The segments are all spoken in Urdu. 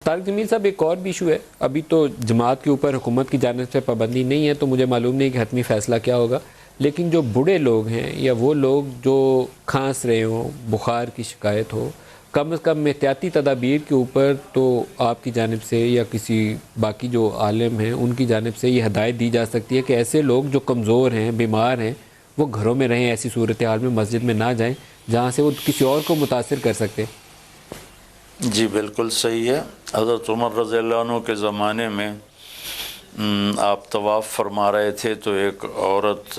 طارق جمیل صاحب ایک اور بھی ایشو ہے، ابھی تو جماعت کے اوپر حکومت کی جانب سے پابندی نہیں ہے تو مجھے معلوم نہیں کہ حتمی فیصلہ کیا ہوگا، لیکن جو بوڑھے لوگ ہیں یا وہ لوگ جو کھانس رہے ہوں، بخار کی شکایت ہو، کم از کم احتیاطی تدابیر کے اوپر تو آپ کی جانب سے یا کسی باقی جو عالم ہیں ان کی جانب سے یہ ہدایت دی جا سکتی ہے کہ ایسے لوگ جو کمزور ہیں، بیمار ہیں، وہ گھروں میں رہیں، ایسی صورتحال میں مسجد میں نہ جائیں جہاں سے وہ کسی اور کو متاثر کر سکتے ہیں۔ جی بالکل صحیح ہے۔ حضرت عمر رضی اللہ عنہ کے زمانے میں آپ طواف فرما رہے تھے تو ایک عورت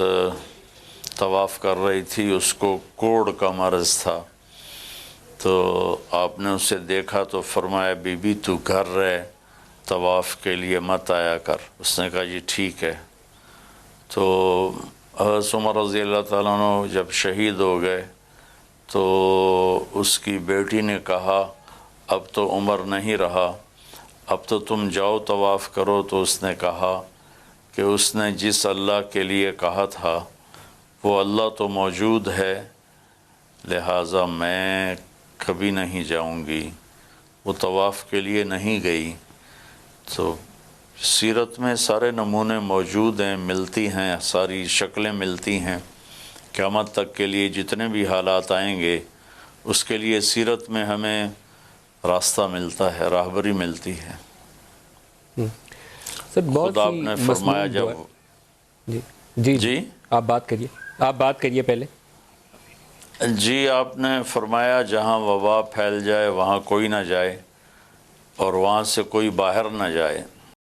طواف کر رہی تھی، اس کو کوڑ کا مرض تھا، تو آپ نے اسے دیکھا تو فرمایا بی بی تو گھر رہ، طواف کے لیے مت آیا کر۔ اس نے کہا جی ٹھیک ہے۔ تو حضرت عمر رضی اللہ تعالیٰ عنہ جب شہید ہو گئے تو اس کی بیٹی نے کہا اب تو عمر نہیں رہا، اب تو تم جاؤ طواف کرو۔ تو اس نے کہا کہ اس نے جس اللہ کے لیے کہا تھا وہ اللہ تو موجود ہے، لہٰذا میں کبھی نہیں جاؤں گی۔ وہ طواف کے لیے نہیں گئی۔ تو سیرت میں سارے نمونے موجود ہیں، ملتی ہیں، ساری شکلیں ملتی ہیں۔ قیامت تک کے لیے جتنے بھی حالات آئیں گے اس کے لیے سیرت میں ہمیں راستہ ملتا ہے، راہبری ملتی ہے۔ سر بہت خود آپ نے فرمایا جب جی آپ بات کریے پہلے۔ جی آپ نے فرمایا جہاں وبا پھیل جائے وہاں کوئی نہ جائے اور وہاں سے کوئی باہر نہ جائے۔